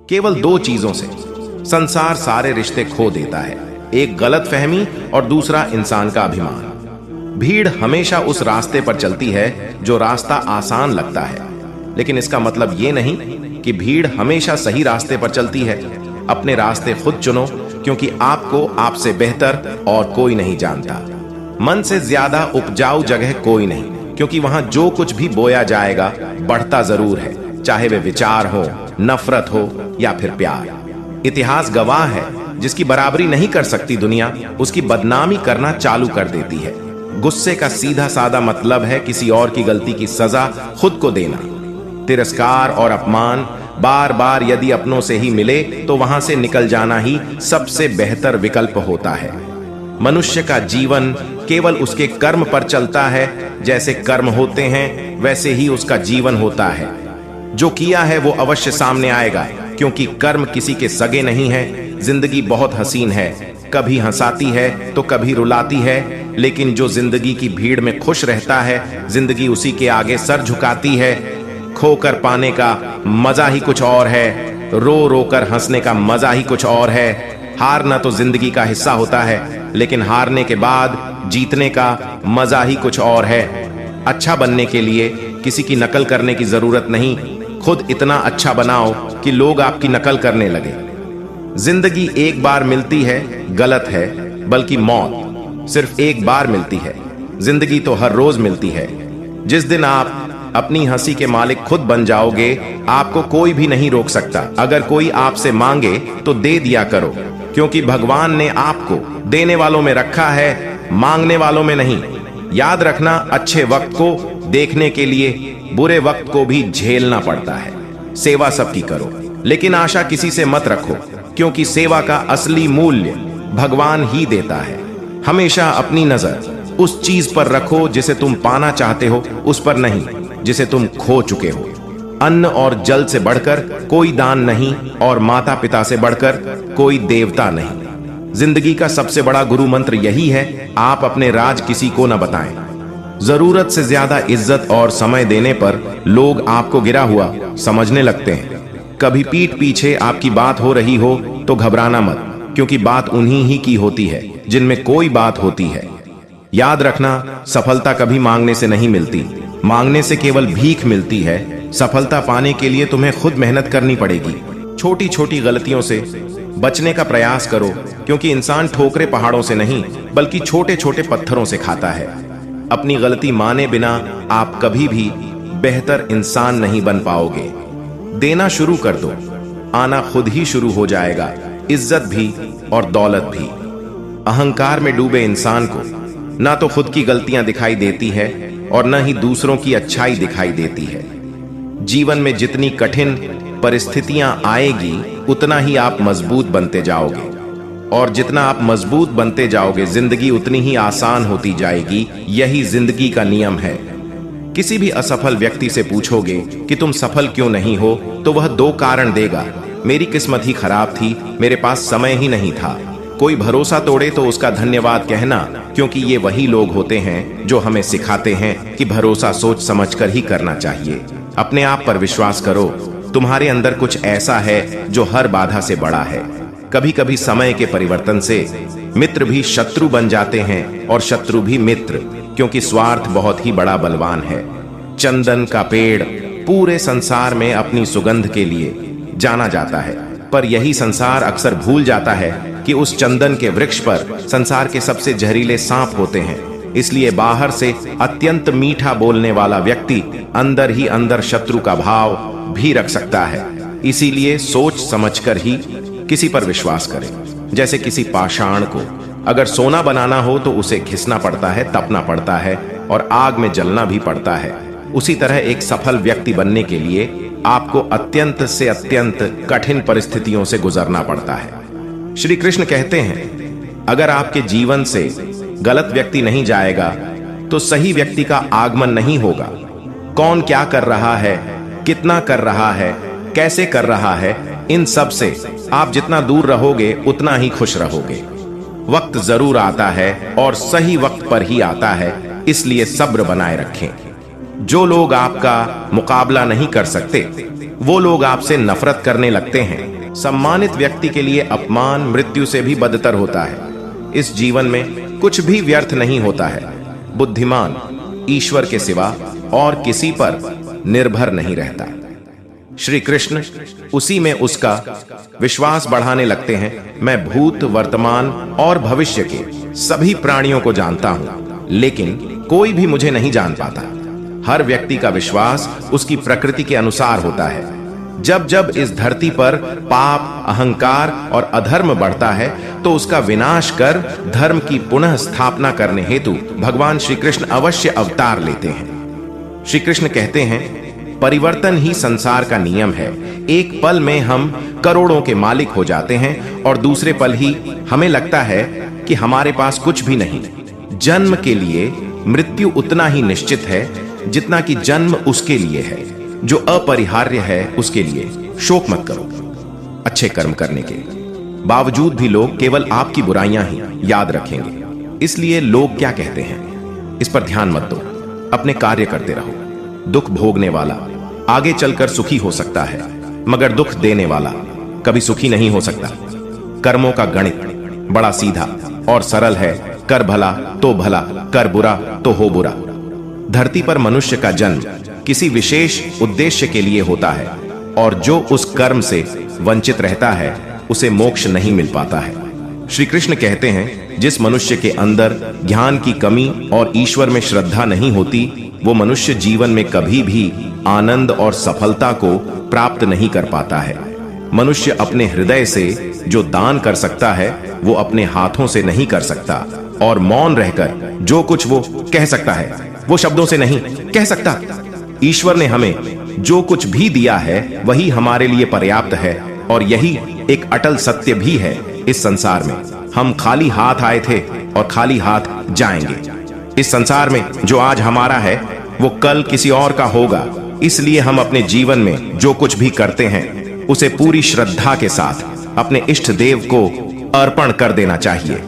केवल दो चीजों से संसार सारे रिश्ते खो देता है, एक गलत फहमी और दूसरा इंसान का अभिमान। भीड़ हमेशा उस रास्ते पर चलती है जो रास्ता आसान लगता है, लेकिन इसका मतलब यह नहीं कि भीड़ हमेशा सही रास्ते पर चलती है। अपने रास्ते खुद चुनो, क्योंकि आपको आपसे बेहतर और कोई नहीं जानता। मन से ज्यादा उपजाऊ जगह कोई नहीं, क्योंकि वहां जो कुछ भी बोया जाएगा बढ़ता जरूर है, चाहे वे विचार हो, नफरत हो या फिर प्यार। इतिहास गवाह है, जिसकी बराबरी नहीं कर सकती दुनिया, उसकी बदनामी करना चालू कर देती है। गुस्से का सीधा सादा मतलब है किसी और की गलती की सजा खुद को देना। तिरस्कार और अपमान बार बार यदि अपनों से ही मिले तो वहां से निकल जाना ही सबसे बेहतर विकल्प होता है। मनुष्य का जीवन केवल उसके कर्म पर चलता है। जैसे कर्म होते हैं वैसे ही उसका जीवन होता है। जो किया है वो अवश्य सामने आएगा, क्योंकि कर्म किसी के सगे नहीं है। जिंदगी बहुत हसीन है, कभी हंसाती है तो कभी रुलाती है, लेकिन जो जिंदगी की भीड़ में खुश रहता है, जिंदगी उसी के आगे सर झुकाती है। खोकर पाने का मजा ही कुछ और है, रो रो कर हंसने का मजा ही कुछ और है। हारना तो जिंदगी का हिस्सा होता है, लेकिन हारने के बाद जीतने का मजा ही कुछ और है। अच्छा बनने के लिए किसी की नकल करने की जरूरत नहीं, खुद इतना अच्छा बनाओ कि लोग आपकी नकल करने लगे। जिंदगी एक बार मिलती है गलत है, बल्कि मौत सिर्फ एक बार मिलती है। जिंदगी तो हर रोज मिलती है। जिस दिन आप अपनी हंसी के मालिक खुद बन जाओगे, आपको कोई भी नहीं रोक सकता। अगर कोई आपसे मांगे तो दे दिया करो, क्योंकि भगवान ने आपको देने वालों में रखा है, मांगने वालों में नहीं। याद रखना, अच्छे वक्त को देखने के लिए बुरे वक्त को भी झेलना पड़ता है। सेवा सबकी करो, लेकिन आशा किसी से मत रखो, क्योंकि सेवा का असली मूल्य भगवान ही देता है। हमेशा अपनी नजर उस चीज पर रखो जिसे तुम पाना चाहते हो, उस पर नहीं जिसे तुम खो चुके हो। अन्न और जल से बढ़कर कोई दान नहीं, और माता पिता से बढ़कर कोई देवता नहीं। जिंदगी का सबसे बड़ा गुरु मंत्र यही है, आप अपने राज किसी को न बताएं। जरूरत से ज्यादा इज्जत और समय देने पर लोग आपको गिरा हुआ समझने लगते हैं। कभी पीठ पीछे आपकी बात हो रही हो तो घबराना मत, क्योंकि बात उन्हीं ही की होती है जिनमें कोई बात होती है। याद रखना, सफलता कभी मांगने से नहीं मिलती, मांगने से केवल भीख मिलती है। सफलता पाने के लिए तुम्हें खुद मेहनत करनी पड़ेगी। छोटी छोटी गलतियों से बचने का प्रयास करो, क्योंकि इंसान ठोकरे पहाड़ों से नहीं बल्कि छोटे छोटे पत्थरों से खाता है। अपनी गलती माने बिना आप कभी भी बेहतर इंसान नहीं बन पाओगे। देना शुरू कर दो, आना खुद ही शुरू हो जाएगा, इज्जत भी और दौलत भी। अहंकार में डूबे इंसान को ना तो खुद की गलतियां दिखाई देती है और न ही दूसरों की अच्छाई दिखाई देती है। जीवन में जितनी कठिन परिस्थितियां आएगी, उतना ही आप मजबूत बनते जाओगे, और जितना आप मजबूत बनते जाओगे, जिंदगी उतनी ही आसान होती जाएगी। यही जिंदगी का नियम है। किसी भी असफल व्यक्ति से पूछोगे कि तुम सफल क्यों नहीं हो, तो वह दो कारण देगा। मेरी किस्मत ही खराब थी, मेरे पास समय ही नहीं था। कोई भरोसा तोड़े तो उसका धन्यवाद कहना, क्योंकि ये वही लोग होते हैं जो हमें सिखाते हैं कि भरोसा सोच समझकर ही करना चाहिए। अपने आप पर विश्वास करो, तुम्हारे अंदर कुछ ऐसा है जो हर बाधा से बड़ा है। कभी कभी समय के परिवर्तन से मित्र भी शत्रु बन जाते हैं और शत्रु भी मित्र, क्योंकि स्वार्थ बहुत ही बड़ा बलवान है। चंदन का पेड़ पूरे संसार में अपनी सुगंध के लिए जाना जाता है, पर यही संसार अक्सर भूल जाता है कि उस चंदन के वृक्ष पर संसार के सबसे जहरीले सांप होते हैं। इसलिए बाहर से अत्यंत मीठा बोलने वाला व्यक्ति अंदर ही अंदर शत्रु का भाव भी रख सकता है। इसीलिए सोच समझकर ही किसी पर विश्वास करें। जैसे किसी पाषाण को अगर सोना बनाना हो तो उसे घिसना पड़ता है, तपना पड़ता है और आग में जलना भी पड़ता है। उसी तरह एक सफल व्यक्ति बनने के लिए आपको अत्यंत से अत्यंत कठिन परिस्थितियों से गुजरना पड़ता है। श्री कृष्ण कहते हैं, अगर आपके जीवन से गलत व्यक्ति नहीं जाएगा तो सही व्यक्ति का आगमन नहीं होगा। कौन क्या कर रहा है, कितना कर रहा है, कैसे कर रहा है, इन सब से आप जितना दूर रहोगे उतना ही खुश रहोगे। वक्त जरूर आता है और सही वक्त पर ही आता है, इसलिए सब्र बनाए रखें। जो लोग आपका मुकाबला नहीं कर सकते वो लोग आपसे नफरत करने लगते हैं। सम्मानित व्यक्ति के लिए अपमान मृत्यु से भी बदतर होता है। इस जीवन में कुछ भी व्यर्थ नहीं होता है। बुद्धिमान ईश्वर के सिवा और किसी पर निर्भर नहीं रहता। श्री कृष्ण उसी में उसका विश्वास बढ़ाने लगते हैं। मैं भूत, वर्तमान और भविष्य के सभी प्राणियों को जानता हूं, लेकिन कोई भी मुझे नहीं जान पाता। हर व्यक्ति का विश्वास उसकी प्रकृति के अनुसार होता है। जब जब इस धरती पर पाप, अहंकार और अधर्म बढ़ता है तो उसका विनाश कर धर्म की पुनः स्थापना करने हेतु भगवान श्री कृष्ण अवश्य अवतार लेते हैं। श्री कृष्ण कहते हैं, परिवर्तन ही संसार का नियम है। एक पल में हम करोड़ों के मालिक हो जाते हैं और दूसरे पल ही हमें लगता है कि हमारे पास कुछ भी नहीं। जन्म के लिए मृत्यु उतना ही निश्चित है जितना कि जन्म उसके लिए है। जो अपरिहार्य है उसके लिए शोक मत करो। अच्छे कर्म करने के बावजूद भी लोग केवल आपकी बुराइयां ही याद रखेंगे। इसलिए लोग क्या कहते हैं इस पर ध्यान मत दो। अपने कार्य करते रहो। दुख भोगने वाला आगे चलकर सुखी हो सकता है, मगर दुख देने वाला कभी सुखी नहीं हो सकता। कर्मों का गणित बड़ा सीधा और सरल है। कर भला तो भला, कर बुरा तो हो बुरा। धरती पर मनुष्य का जन्म किसी विशेष उद्देश्य के लिए होता है और जो उस कर्म से वंचित रहता है उसे मोक्ष नहीं मिल पाता है। श्री कृष्ण कहते हैं, जिस मनुष्य के अंदर ज्ञान की कमी और ईश्वर में श्रद्धा नहीं होती, वो मनुष्य जीवन में कभी भी आनंद और सफलता को प्राप्त नहीं कर पाता है। मनुष्य अपने हृदय से जो दान कर सकता है वो अपने हाथों से नहीं कर सकता, और मौन रहकर जो कुछ वो कह सकता है वो शब्दों से नहीं कह सकता। ईश्वर ने हमें जो कुछ भी दिया है वही हमारे लिए पर्याप्त है, और यही एक अटल सत्य भी है। इस संसार में हम खाली हाथ आए थे और खाली हाथ जाएंगे। इस संसार में जो आज हमारा है वो कल किसी और का होगा। इसलिए हम अपने जीवन में जो कुछ भी करते हैं उसे पूरी श्रद्धा के साथ अपने इष्ट देव को अर्पण कर देना चाहिए।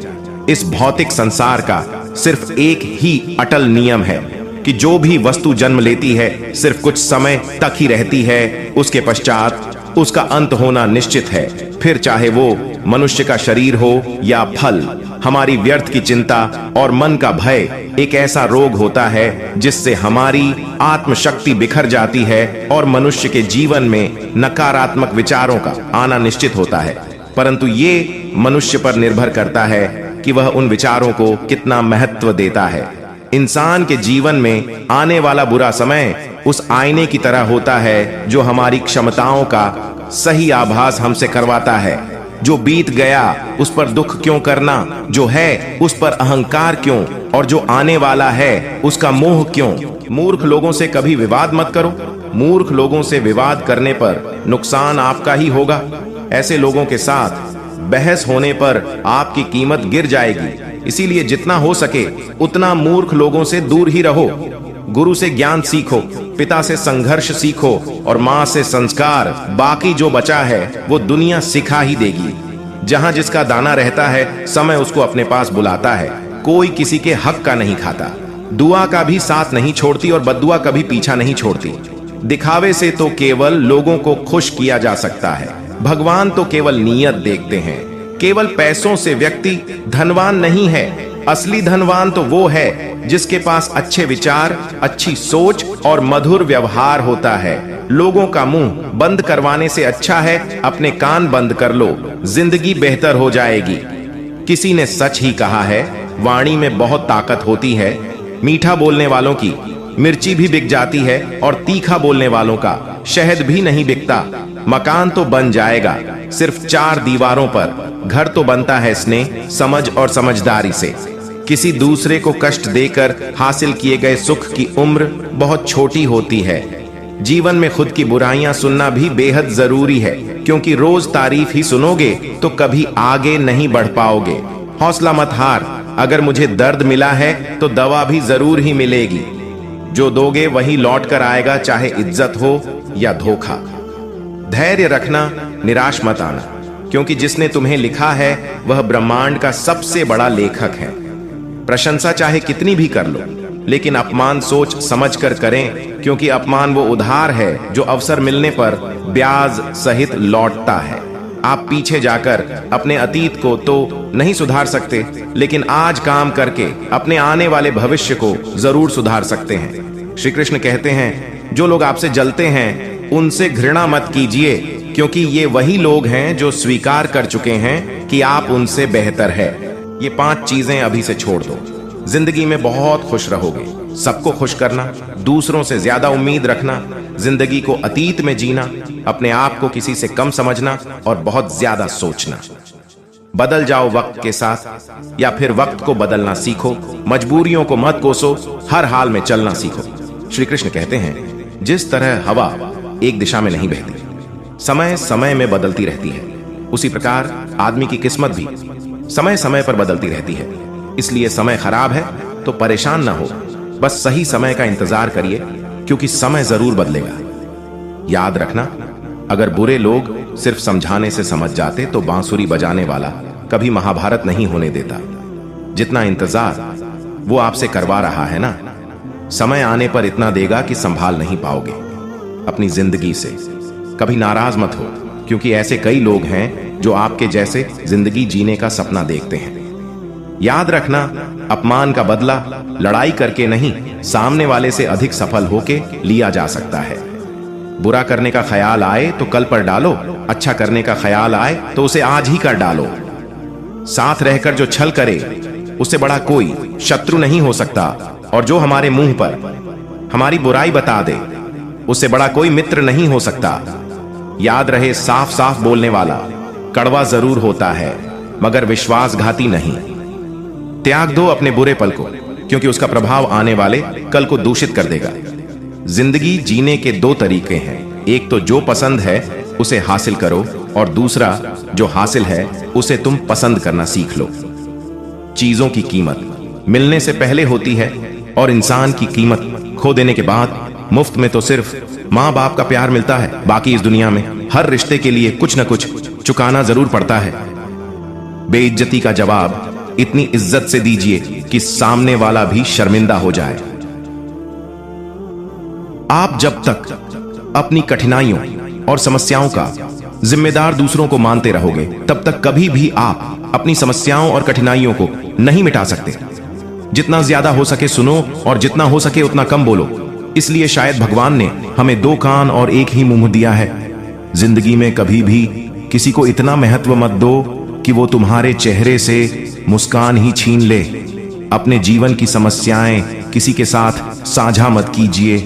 इस भौतिक संसार का सिर्फ एक ही अटल नियम है कि जो भी वस्तु जन्म लेती है सिर्फ कुछ समय तक ही रहती है। उसके पश्चात उसका अंत होना निश्चित है। फिर चाहे वो मनुष्य का शरीर हो या फल। हमारी व्यर्थ की चिंता और मन का भय एक ऐसा रोग होता है जिससे हमारी आत्मशक्ति बिखर जाती है और मनुष्य के जीवन में नकारात्मक विचारों का आना निश्चित होता है। परंतु ये मनुष्य पर निर्भर करता है कि वह उन विचारों को कितना महत्व देता है। इंसान के जीवन में आने वाला बुरा समय उस आईने की तरह होता है जो हमारी क्षमताओं का सही आभास हमसे करवाता है। जो बीत गया उस पर दुख क्यों करना, जो है उस पर अहंकार क्यों, और जो आने वाला है उसका मोह क्यों। मूर्ख लोगों से कभी विवाद मत करो। मूर्ख लोगों से विवाद करने पर नुकसान आपका ही होगा। ऐसे लोगों के साथ बहस होने पर आपकी कीमत गिर जाएगी। इसीलिए जितना हो सके उतना मूर्ख लोगों से दूर ही रहो। गुरु से ज्ञान सीखो, पिता से संघर्ष सीखो और माँ से संस्कार। बाकी जो बचा है वो दुनिया सिखा ही देगी। जहाँ जिसका दाना रहता है समय उसको अपने पास बुलाता है। कोई किसी के हक का नहीं खाता। दुआ का भी साथ नहीं छोड़ती और बद्दुआ कभी पीछा नहीं छोड़ती। दिखावे से तो केवल लोगों को खुश किया जा सकता है। भगवान तो केवल नीयत देखते हैं। केवल पैसों से व्यक्ति धनवान नहीं है। असली धनवान तो वो है जिसके पास अच्छे विचार, अच्छी सोच और मधुर व्यवहार होता है। लोगों का मुंह बंद करवाने से अच्छा है अपने कान बंद कर लो, जिंदगी बेहतर हो जाएगी। किसी ने सच ही कहा है, वाणी में बहुत ताकत होती है। मीठा बोलने वालों की मिर्ची भी बिक जाती है और तीखा बोलने वालों का शहद भी नहीं बिकता। मकान तो बन जाएगा, सिर्फ 4 दीवारों पर। घर तो बनता है स्नेह, समझ और समझदारी से। किसी दूसरे को कष्ट देकर हासिल किए गए सुख की उम्र बहुत छोटी होती है। जीवन में खुद की बुराइयां सुनना भी बेहद जरूरी है, क्योंकि रोज तारीफ ही सुनोगे तो कभी आगे नहीं बढ़ पाओगे। हौसला मत हार। अगर मुझे दर्द मिला है तो दवा भी जरूर ही मिलेगी। जो दोगे वही लौट कर आएगा, चाहे इज्जत हो या धोखा। धैर्य रखना, निराश मत आना, क्योंकि जिसने तुम्हें लिखा है वह ब्रह्मांड का सबसे बड़ा लेखक है। प्रशंसा चाहे कितनी भी कर लो, लेकिन अपमान सोच समझ कर करें, क्योंकि अपमान वो उधार है जो अवसर मिलने पर ब्याज सहित लौटता है। आप पीछे जाकर अपने अतीत को तो नहीं सुधार सकते, लेकिन आज काम करके अपने आने वाले भविष्य को जरूर सुधार सकते हैं। श्री कृष्ण कहते हैं, जो लोग आपसे जलते हैं उनसे घृणा मत कीजिए, क्योंकि ये वही लोग हैं जो स्वीकार कर चुके हैं कि आप उनसे बेहतर है। ये 5 चीजें अभी से छोड़ दो, जिंदगी में बहुत खुश रहोगे। सबको खुश करना, दूसरों से ज्यादा उम्मीद रखना, जिंदगी को अतीत में जीना, अपने आप को किसी से कम समझना और बहुत ज्यादा सोचना। बदल जाओ वक्त के साथ, या फिर वक्त को बदलना सीखो। मजबूरियों को मत कोसो, हर हाल में चलना सीखो। श्री कृष्ण कहते हैं, जिस तरह हवा एक दिशा में नहीं बहती, समय समय में बदलती रहती है, उसी प्रकार आदमी की किस्मत भी समय समय पर बदलती रहती है। इसलिए समय खराब है तो परेशान ना हो, बस सही समय का इंतजार करिए, क्योंकि समय जरूर बदलेगा। याद रखना, अगर बुरे लोग सिर्फ समझाने से समझ जाते तो बांसुरी बजाने वाला कभी महाभारत नहीं होने देता। जितना इंतजार वो आपसे करवा रहा है ना, समय आने पर इतना देगा कि संभाल नहीं पाओगे। अपनी जिंदगी से कभी नाराज मत हो, क्योंकि ऐसे कई लोग हैं जो आपके जैसे जिंदगी जीने का सपना देखते हैं। याद रखना, अपमान का बदला लड़ाई करके नहीं, सामने वाले से अधिक सफल होके लिया जा सकता है। बुरा करने का ख्याल आए तो कल पर डालो, अच्छा करने का ख्याल आए तो उसे आज ही कर डालो। साथ रहकर जो छल करे उससे बड़ा कोई शत्रु नहीं हो सकता, और जो हमारे मुंह पर हमारी बुराई बता दे उससे बड़ा कोई मित्र नहीं हो सकता। याद रहे, साफ साफ बोलने वाला कड़वा जरूर होता है, मगर विश्वासघाती नहीं। त्याग दो अपने बुरे पल को, क्योंकि उसका प्रभाव आने वाले कल को दूषित कर देगा। जिंदगी जीने के 2 तरीके हैं, एक तो जो पसंद है उसे हासिल करो, और दूसरा जो हासिल है उसे तुम पसंद करना सीख लो। चीजों की कीमत मिलने से पहले होती है, और इंसान की कीमत खो देने के बाद। मुफ्त में तो सिर्फ माँ बाप का प्यार मिलता है, बाकी इस दुनिया में हर रिश्ते के लिए कुछ न कुछ चुकाना जरूर पड़ता है। बेइज्जती का जवाब इतनी इज्जत से दीजिए कि सामने वाला भी शर्मिंदा हो जाए। आप जब तक अपनी कठिनाइयों और समस्याओं का जिम्मेदार दूसरों को मानते रहोगे, तब तक कभी भी आप अपनी समस्याओं और कठिनाइयों को नहीं मिटा सकते। जितना ज्यादा हो सके सुनो, और जितना हो सके उतना कम बोलो। इसलिए शायद भगवान ने हमें 2 कान और 1 ही मुंह दिया है। जिंदगी में कभी भी किसी को इतना महत्व मत दो कि वो तुम्हारे चेहरे से मुस्कान ही छीन ले। अपने जीवन की समस्याएं किसी के साथ साझा मत कीजिए,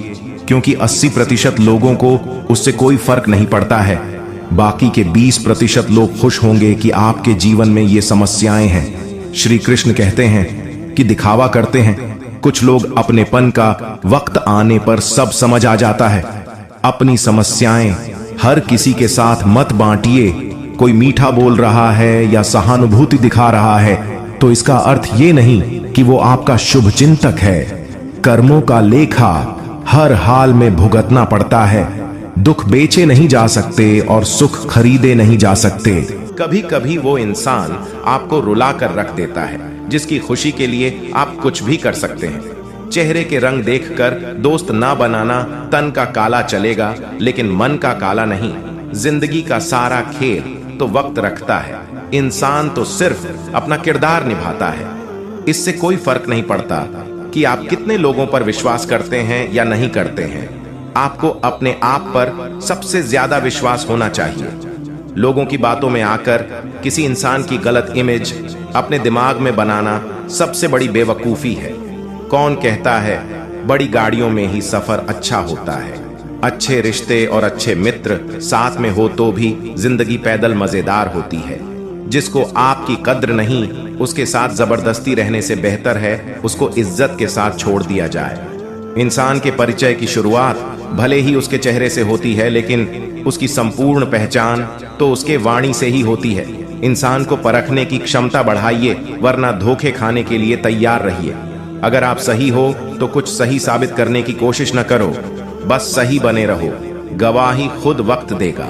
क्योंकि 80% लोगों को उससे कोई फर्क नहीं पड़ता है। बाकी के 20% लोग खुश होंगे कि आपके जीवन में ये समस्याएं हैं। श्री कृष्ण कहते हैं कि दिखावा करते हैं कुछ लोग, अपनेपन का वक्त आने पर सब समझ आ जाता है। अपनी समस्याएं हर किसी के साथ मत बांटिए। कोई मीठा बोल रहा है या सहानुभूति दिखा रहा है तो इसका अर्थ ये नहीं कि वो आपका शुभ चिंतक है। कर्मों का लेखा हर हाल में भुगतना पड़ता है। दुख बेचे नहीं जा सकते और सुख खरीदे नहीं जा सकते। कभी कभी वो इंसान आपको रुला कर रख देता है, जिसकी खुशी के लिए आप कुछ भी कर सकते हैं। चेहरे के रंग देखकर दोस्त ना बनाना। तन का काला चलेगा, लेकिन मन का काला नहीं। जिंदगी का सारा खेल तो वक्त रखता है। इंसान तो सिर्फ अपना किरदार निभाता है। इससे कोई फर्क नहीं पड़ता कि आप कितने लोगों पर विश्वास करते हैं या नहीं करते हैं। आपको अपने आप पर सबसे ज्यादा विश्वास होना चाहिए। लोगों की बातों में आकर किसी इंसान की गलत इमेज अपने दिमाग में बनाना सबसे बड़ी बेवकूफी है। कौन कहता है बड़ी गाड़ियों में ही सफर अच्छा होता है? अच्छे रिश्ते और अच्छे मित्र साथ में हो तो भी जिंदगी पैदल मजेदार होती है। जिसको आपकी कद्र नहीं, उसके साथ जबरदस्ती रहने से बेहतर है उसको इज्जत के साथ छोड़ दिया जाए। इंसान के परिचय की शुरुआत भले ही उसके चेहरे से होती है, लेकिन उसकी संपूर्ण पहचान तो उसके वाणी से ही होती है। इंसान को परखने की क्षमता बढ़ाइए, वरना धोखे खाने के लिए तैयार रहिए। अगर आप सही हो तो कुछ सही साबित करने की कोशिश न करो, बस सही बने रहो। गवाही खुद वक्त देगा।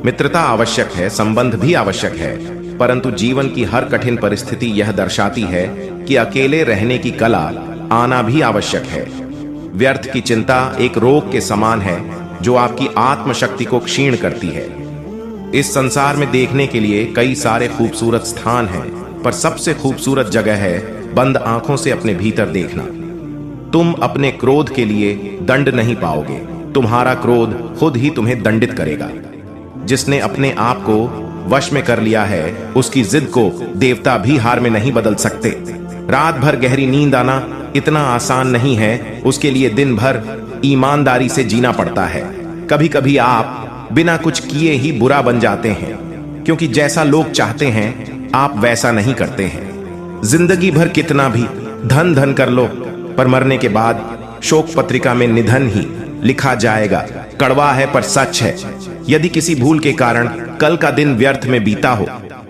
मित्रता आवश्यक है, संबंध भी आवश्यक है, परंतु जीवन की हर कठिन परिस्थिति यह दर्शाती है कि अकेले रहने की कला आना भी आवश्यक है। व्यर्थ की चिंता एक रोग के समान है जो आपकी आत्मशक्ति को क्षीण करती है। इस संसार में देखने के लिए कई सारे खूबसूरत स्थान हैं, पर सबसे खूबसूरत जगह है बंद आंखों से अपने भीतर देखना। तुम अपने क्रोध के लिए दंड नहीं पाओगे, तुम्हारा क्रोध खुद ही तुम्हें दंडित करेगा। जिसने अपने आप को वश में कर लिया है, उसकी जिद को देवता भी हार में नहीं बदल सकते। रात भर गहरी नींद आना इतना आसान नहीं है, उसके लिए दिन भर ईमानदारी से जीना पड़ता है। कभी कभी आप बिना कुछ किए ही बुरा बन जाते हैं, क्योंकि जैसा लोग चाहते हैं आप वैसा नहीं करते हैं। जिंदगी भर कितना भी धन धन कर लो, पर मरने के बाद शोक पत्रिका में निधन ही लिखा जाएगा। कड़वा है पर सच है। यदि किसी भूल के कारण कल का दिन व्यर्थ में बीता हो,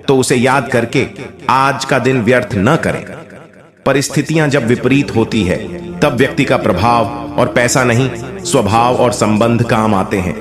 तो उसे याद करके आज का दिन व्यर्थ न करें। परिस्थितियां जब विपरीत होती है, तब व्यक्ति का प्रभाव और पैसा नहीं, स्वभाव और संबंध काम आते हैं।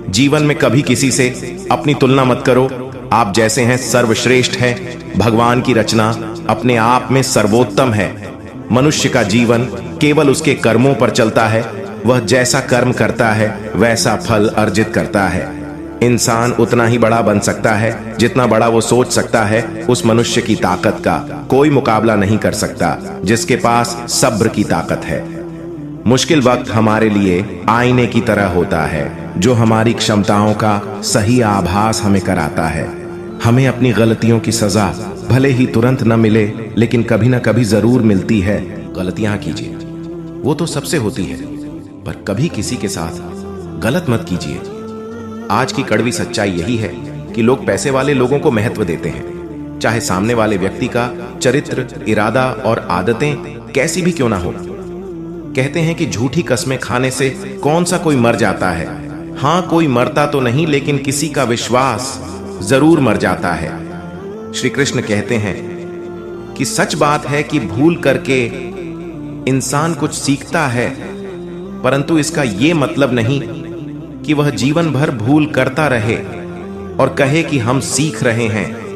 जीवन में कभी किसी से अपनी तुलना मत करो। आप जैसे हैं सर्वश्रेष्ठ हैं। भगवान की रचना अपने आप में सर्वोत्तम है। मनुष्य का जीवन केवल उसके कर्मों पर चलता है। वह जैसा कर्म करता है वैसा फल अर्जित करता है। इंसान उतना ही बड़ा बन सकता है जितना बड़ा वो सोच सकता है। उस मनुष्य की ताकत का कोई मुकाबला नहीं कर सकता जिसके पास सब्र की ताकत है। मुश्किल वक्त हमारे लिए आईने की तरह होता है, जो हमारी क्षमताओं का सही आभास हमें कराता है। हमें अपनी गलतियों की सजा भले ही तुरंत न मिले, लेकिन कभी ना कभी जरूर मिलती है। गलतियां कीजिए, वो तो सबसे होती है, पर कभी किसी के साथ गलत मत कीजिए। आज की कड़वी सच्चाई यही है कि लोग पैसे वाले लोगों को महत्व देते हैं, चाहे सामने वाले व्यक्ति का चरित्र, इरादा और आदतें कैसी भी क्यों ना हो। कहते हैं कि झूठी कस्में खाने से कौन सा कोई मर जाता है। हां, कोई मरता तो नहीं, लेकिन किसी का विश्वास जरूर मर जाता है। श्री कृष्ण कहते हैं कि सच बात है कि भूल करके इंसान कुछ सीखता है, परंतु इसका यह मतलब नहीं कि वह जीवन भर भूल करता रहे और कहे कि हम सीख रहे हैं।